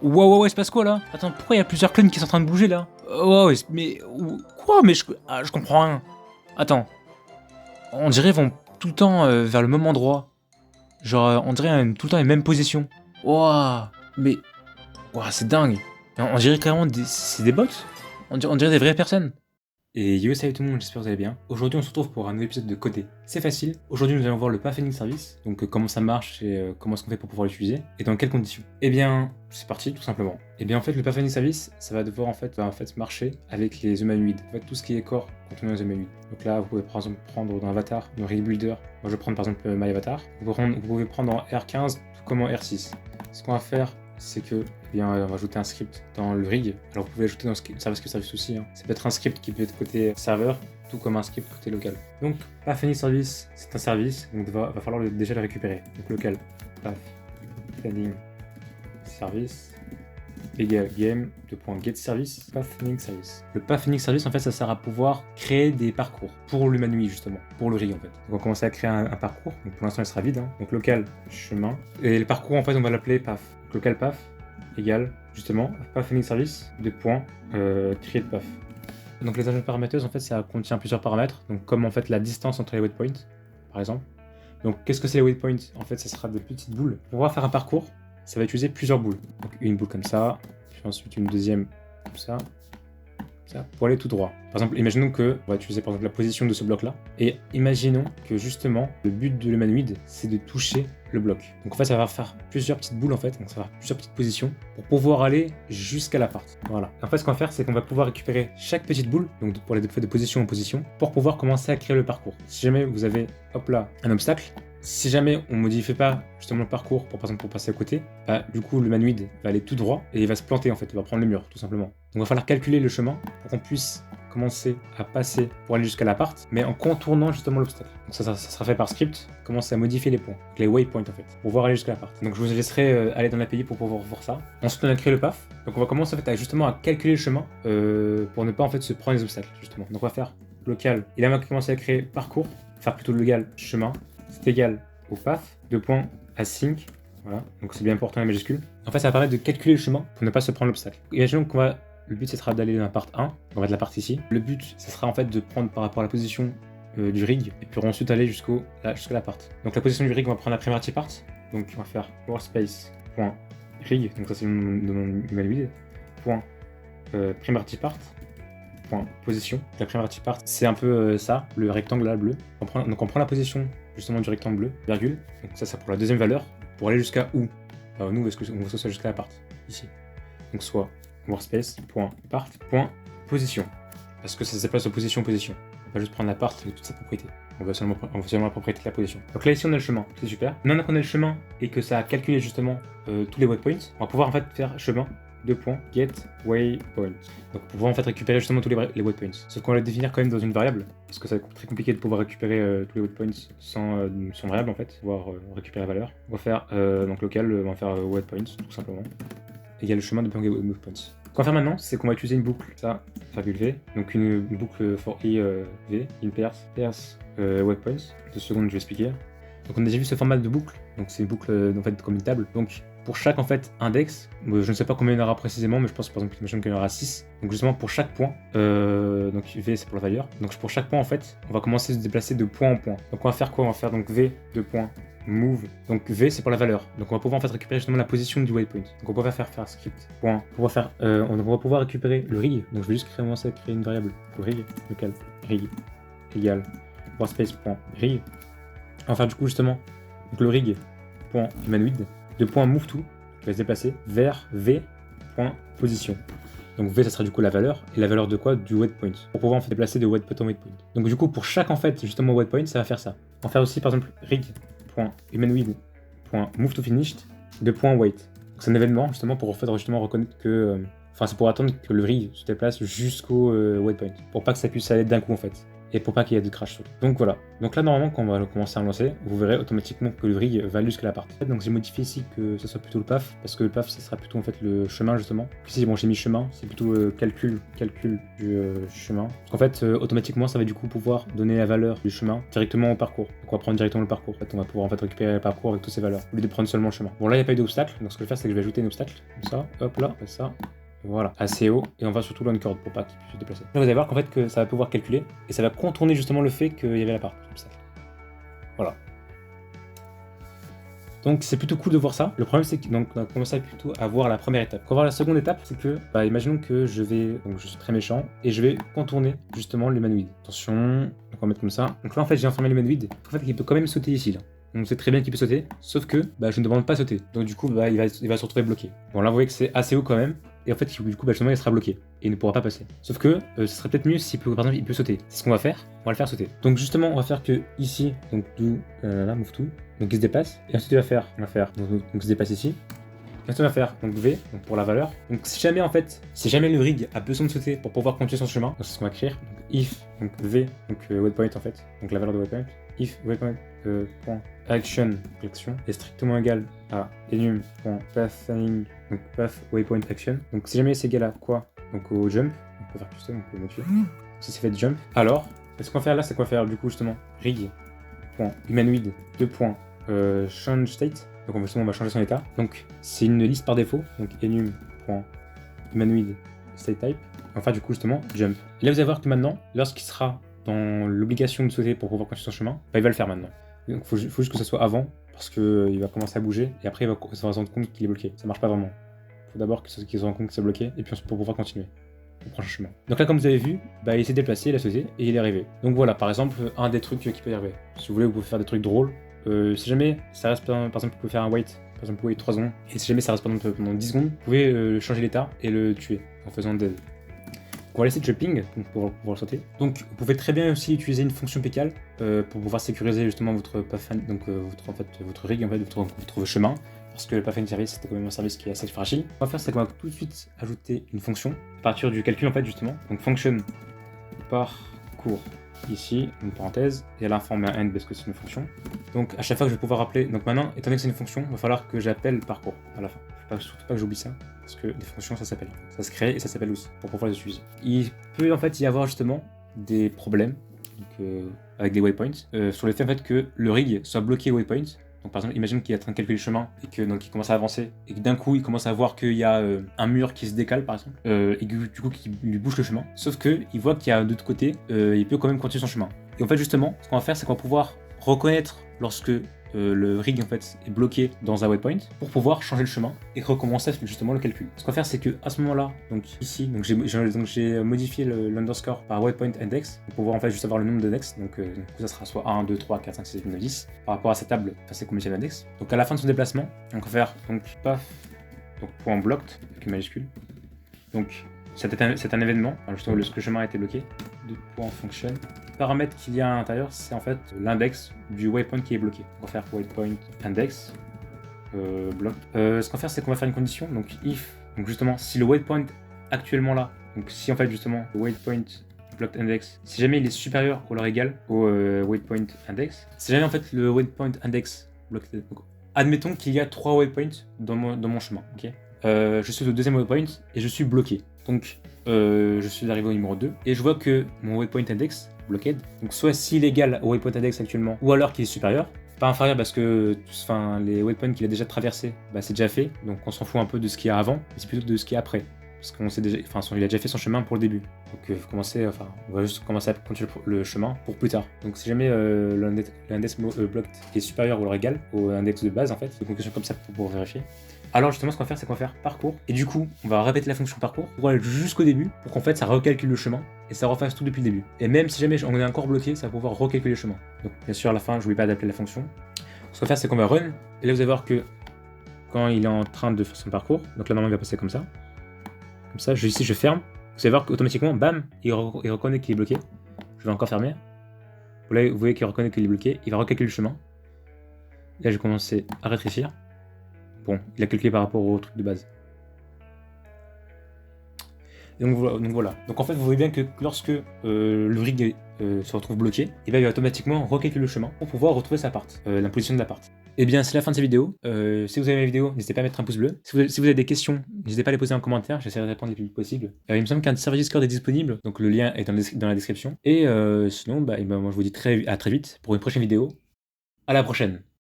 Ouais, se passe quoi là? Attends, pourquoi il y a plusieurs clones qui sont en train de bouger là? Ouais, mais. Quoi? Mais je comprends rien. Attends, on dirait ils vont tout le temps vers le même endroit. Genre, on dirait tout le temps les mêmes positions. Ouah, mais. Ouah, c'est dingue. On dirait carrément c'est des bots. On dirait des vraies personnes. Et yo, salut tout le monde, j'espère que vous allez bien. Aujourd'hui, on se retrouve pour un nouvel épisode de Codé. C'est facile. Aujourd'hui, nous allons voir le Pathfinding Service, donc comment ça marche et comment est-ce qu'on fait pour pouvoir l'utiliser et dans quelles conditions. Eh bien, c'est parti, tout simplement. Eh bien, en fait, le Pathfinding Service, ça va devoir en fait marcher avec les humanoïdes. En fait, tout ce qui est corps contenant les humanoïdes. Donc là, vous pouvez par exemple prendre dans Avatar, dans Rebuilder. Moi, je vais prendre par exemple My Avatar. Vous pouvez prendre en R15 tout comme en R6. Ce qu'on va faire, c'est que on va ajouter un script dans le rig. Alors vous pouvez ajouter dans le service aussi. Hein. Ça peut être un script qui peut être côté serveur, tout comme un script côté local. Donc Pathfinding Service, c'est un service, donc va falloir déjà le récupérer. Donc local, Pathfinding Service égale game.getService Pathfinding Service. Le Pathfinding Service, en fait, ça sert à pouvoir créer des parcours pour l'humanoïde justement, pour le rig en fait. Donc on va commencer à créer un parcours. Donc pour l'instant il sera vide. Hein. Donc local chemin et le parcours en fait on va l'appeler path. Donc local path égale justement Pathfinding Service create path. Donc les agents paraméteuses en fait ça contient plusieurs paramètres. Donc comme en fait la distance entre les waypoints par exemple. Donc qu'est-ce que c'est les waypoints? En fait ça sera des petites boules. Pour pouvoir faire un parcours, ça va utiliser plusieurs boules. Donc une boule comme ça, puis ensuite une deuxième comme ça, pour aller tout droit. Par exemple, imaginons que on va utiliser par exemple la position de ce bloc là, et imaginons que justement le but de l'humanoïde c'est de toucher le bloc. Donc en fait ça va faire plusieurs petites boules en fait, donc ça va faire plusieurs petites positions pour pouvoir aller jusqu'à la part. Voilà. En fait ce qu'on va faire c'est qu'on va pouvoir récupérer chaque petite boule, donc pour les de position en position, pour pouvoir commencer à créer le parcours. Si jamais vous avez, hop là, un obstacle, si jamais on modifie pas justement le parcours pour par exemple pour passer à côté, bah, du coup l'humanoïde va aller tout droit et il va se planter en fait, il va prendre le mur tout simplement. Donc il va falloir calculer le chemin pour qu'on puisse commencer à passer pour aller jusqu'à l'appart, mais en contournant justement l'obstacle. Donc ça sera fait par script, commencer à modifier les points, donc les waypoints en fait, pour pouvoir aller jusqu'à l'appart. Donc je vous laisserai aller dans l'API pour pouvoir voir ça. Ensuite on a créé le path, donc on va commencer en fait justement à calculer le chemin pour ne pas en fait se prendre les obstacles justement. Donc on va faire local, et là on va commencer à créer parcours, faire plutôt local chemin, c'est égal au path, async, voilà, donc c'est bien important les majuscules. En fait ça va permettre de calculer le chemin pour ne pas se prendre l'obstacle. Imaginons qu'on va le but, ce sera d'aller dans la part 1, on va mettre la part ici. Le but, ce sera en fait de prendre par rapport à la position du rig, et puis ensuite aller jusqu'à la part. Donc la position du rig, on va prendre la priority part. Donc on va faire workspace.rig, donc ça c'est mon humanoïde, priority part, position. La priority part, c'est un peu ça, le rectangle là, bleu. Donc on prend la position justement du rectangle bleu, virgule. Donc ça pour la deuxième valeur, pour aller jusqu'à où? Nous, on veut que ce soit jusqu'à la part, ici. Donc soit workspace.part.position, parce que ça se déplace de position en position. On va juste prendre la part et toute sa propriété. On veut seulement la propriété de la position. Donc là ici on a le chemin, c'est super. Maintenant qu'on a le chemin et que ça a calculé justement tous les waypoints, on va pouvoir en fait faire chemin get waypoint. Donc pour pouvoir en fait récupérer justement tous les waypoints. Sauf qu'on va les définir quand même dans une variable, parce que ça va être très compliqué de pouvoir récupérer tous les waypoints sans variable en fait, pouvoir récupérer la valeur. On va faire donc local, on va faire waypoint tout simplement. Égale le chemin de waypoints. Ce qu'on va faire maintenant, c'est qu'on va utiliser une boucle, ça, virgule V, donc une boucle for i v, in pairs waypoints. 2 secondes, je vais expliquer. Donc on a déjà vu ce format de boucle, donc c'est une boucle en fait comme une table. Donc pour chaque en fait index, je ne sais pas combien il y en aura précisément, mais je pense par exemple qu'il y en aura 6. Donc justement pour chaque point, donc V c'est pour la valeur. Donc pour chaque point en fait, on va commencer à se déplacer de point en point. Donc on va faire quoi? On va faire donc V de point move, donc V c'est pour la valeur, donc on va pouvoir en fait récupérer justement la position du waypoint. Donc on va faire script point, on va pouvoir récupérer le rig, donc je vais juste commencer à créer une variable pour rig, local rig égale workspace.rig. On va faire du coup justement donc le rig point humanoid de point move to, qui va se déplacer vers V point position. Donc V ça sera du coup la valeur, et la valeur de quoi? Du waypoint, pour pouvoir en fait déplacer de waypoint en waypoint. Donc du coup pour chaque en fait justement waypoint ça va faire ça. On va faire aussi par exemple rig.humanoid.move to finished de point wait. C'est un événement justement pour reconnaître que c'est pour attendre que le rig se déplace jusqu'au waypoint, pour pas que ça puisse aller d'un coup en fait. et pour pas qu'il y ait de crash surtout. Donc voilà. Donc là normalement quand on va commencer à lancer, vous verrez automatiquement que le rig va aller jusqu'à l'appart. Donc j'ai modifié ici que ce soit plutôt le PAF, parce que le PAF ça sera plutôt en fait le chemin justement. Ici bon j'ai mis chemin, c'est plutôt calcul du chemin. Parce qu'en fait automatiquement ça va du coup pouvoir donner la valeur du chemin directement au parcours. Donc on va prendre directement le parcours. En fait on va pouvoir en fait récupérer le parcours avec toutes ces valeurs, au lieu de prendre seulement le chemin. Bon là il n'y a pas eu d'obstacle, donc ce que je vais faire c'est que je vais ajouter un obstacle, comme ça, hop là, ça. Voilà, assez haut, et on va surtout l'uncurd pour pas qu'il puisse se déplacer. Là, vous allez voir qu'en fait que ça va pouvoir calculer, et ça va contourner justement le fait qu'il y avait l'appart. Voilà. Donc c'est plutôt cool de voir ça. Le problème c'est que donc, on a commencé plutôt à voir la première étape. Pour voir la seconde étape, c'est que, bah, imaginons que je suis très méchant, et je vais contourner justement l'humanoïde. Attention, donc on va mettre comme ça. Donc là en fait j'ai informé l'humanoïde, en fait il peut quand même sauter ici là. Donc c'est très bien qu'il peut sauter, sauf que bah, je ne demande pas sauter. Donc du coup bah, il va se retrouver bloqué. Bon là vous voyez que c'est assez haut quand même. Et en fait, du coup, bah, justement, il sera bloqué et il ne pourra pas passer. Sauf que ce serait peut-être mieux si, par exemple, il peut sauter. C'est ce qu'on va faire. On va le faire sauter. Donc, justement, on va faire que ici, donc do, là, move to, donc il se déplace. Et ensuite, on va faire, donc il se déplace ici. Et ensuite, on va faire donc V, donc pour la valeur. Donc, si jamais le rig a besoin de sauter pour pouvoir continuer son chemin, c'est ce qu'on va écrire. Donc, if, donc V, donc waypoint en fait, donc la valeur de waypoint. If waypoint point action est strictement égal à enum.pathing, donc path waypoint action. Donc si jamais c'est égal à quoi? Donc au jump, on peut faire custom, on peut mettre ça c'est fait de jump. Alors, ce qu'on va faire là, c'est qu'on va faire du coup justement rig.humanoid 2. Change state. Donc on va changer son état. Donc c'est une liste par défaut. Donc enum.humanoid state type. On va faire du coup justement jump. Et là vous allez voir que maintenant, lorsqu'il sera dans l'obligation de sauter pour pouvoir continuer son chemin, bah, il va le faire maintenant. Donc il faut juste que ça soit avant, parce qu'il va commencer à bouger, et après il va se rendre compte qu'il est bloqué. Ça marche pas vraiment. Il faut d'abord qu'il se rende compte que c'est bloqué, et puis pour pouvoir continuer le prochain chemin. Donc là, comme vous avez vu, bah, il s'est déplacé, il a sauté, et il est arrivé. Donc voilà, par exemple, un des trucs qui peut y arriver. Si vous voulez, vous pouvez faire des trucs drôles. Si jamais ça reste, par exemple, vous pouvez faire un wait, par exemple, wait 3 secondes, et si jamais ça reste pendant 10 secondes, vous pouvez changer l'état et le tuer en faisant dead. On va laisser le jumping pour pouvoir le sauter. Donc vous pouvez très bien aussi utiliser une fonction pécale pour pouvoir sécuriser justement votre pathfind, donc votre rig en fait, votre chemin, parce que le pathfind service c'est quand même un service qui est assez fragile. On va faire c'est qu'on va tout de suite ajouter une fonction à partir du calcul en fait justement. Donc function parcours ici, une parenthèse, et à la fin on met un end parce que c'est une fonction. Donc à chaque fois que je vais pouvoir rappeler, donc maintenant étant donné que c'est une fonction, il va falloir que j'appelle parcours à la fin. Surtout pas que j'oublie ça, parce que les fonctions ça s'appelle, ça se crée et ça s'appelle aussi pour pouvoir les utiliser. Il peut en fait y avoir justement des problèmes donc, avec des waypoints sur le fait en fait que le rig soit bloqué au waypoint. Donc par exemple, imagine qu'il est en train de calculer le chemin et que donc il commence à avancer et que d'un coup il commence à voir qu'il y a un mur qui se décale par exemple et que, du coup qui lui bouche le chemin. Sauf que il voit qu'il y a de l'autre côté, il peut quand même continuer son chemin. Et en fait justement, ce qu'on va faire, c'est qu'on va pouvoir reconnaître lorsque le rig en fait est bloqué dans un waypoint pour pouvoir changer le chemin et recommencer justement le calcul. Ce qu'on va faire c'est que à ce moment-là, donc ici, donc j'ai modifié l'underscore par waypoint index pour pouvoir en fait juste avoir le nombre d'index. Donc ça sera soit 1, 2, 3, 4, 5, 6, 7, 8, 9, 10 par rapport à cette table, enfin c'est combien d'index. Donc à la fin de son déplacement, on va faire donc paf, donc point blocked avec une majuscule. Donc c'est un événement, enfin, justement le chemin a été bloqué. De point function. Paramètre qu'il y a à l'intérieur, c'est en fait l'index du waypoint qui est bloqué. On va faire waypoint index block. Ce qu'on va faire, c'est qu'on va faire une condition. Donc if, donc justement, si le waypoint actuellement là, donc si en fait justement le waypoint blocked index, si jamais il est supérieur ou alors égal au waypoint index, si jamais en fait le waypoint index blocked, donc, admettons qu'il y a 3 waypoints dans mon chemin, ok. Je suis au deuxième waypoint et je suis bloqué. Donc je suis arrivé au numéro 2 et je vois que mon waypoint index blocked, donc soit s'il est égal au waypoint index actuellement ou alors qu'il est supérieur, pas inférieur parce que les waypoints qu'il a déjà traversé, bah, c'est déjà fait, donc on s'en fout un peu de ce qu'il y a avant, mais c'est plutôt de ce qu'il y a après, parce qu'on sait déjà, il a déjà fait son chemin pour le début, donc on va juste commencer à continuer le chemin pour plus tard. Donc si jamais l'index blocked est supérieur ou alors égal au index de base en fait, donc une question comme ça pour vérifier. Alors justement ce qu'on va faire c'est qu'on va faire parcours et du coup on va répéter la fonction parcours pour aller jusqu'au début pour qu'en fait ça recalcule le chemin et ça refasse tout depuis le début. Et même si jamais on est encore bloqué, ça va pouvoir recalculer le chemin. Donc bien sûr à la fin je n'oublie pas d'appeler la fonction. Ce qu'on va faire c'est qu'on va run et là vous allez voir que quand il est en train de faire son parcours, donc là normalement il va passer comme ça, ici je ferme, vous allez voir qu'automatiquement bam il reconnaît qu'il est bloqué. Je vais encore fermer. Là vous voyez qu'il reconnaît qu'il est bloqué, il va recalculer le chemin. Là je vais commencer à rétrécir. Bon, il a calculé par rapport au truc de base. Et donc voilà. Donc en fait, vous voyez bien que lorsque le rig se retrouve bloqué, et bien il va automatiquement recalculer le chemin pour pouvoir retrouver sa part, la position de la part. Et bien c'est la fin de cette vidéo. Si vous aimez la vidéo, n'hésitez pas à mettre un pouce bleu. Si vous avez des questions, n'hésitez pas à les poser en commentaire, j'essaierai de répondre le plus vite possible. Il me semble qu'un serveur Discord est disponible, donc le lien est dans la description. Et sinon, moi je vous dis à très vite pour une prochaine vidéo. À la prochaine.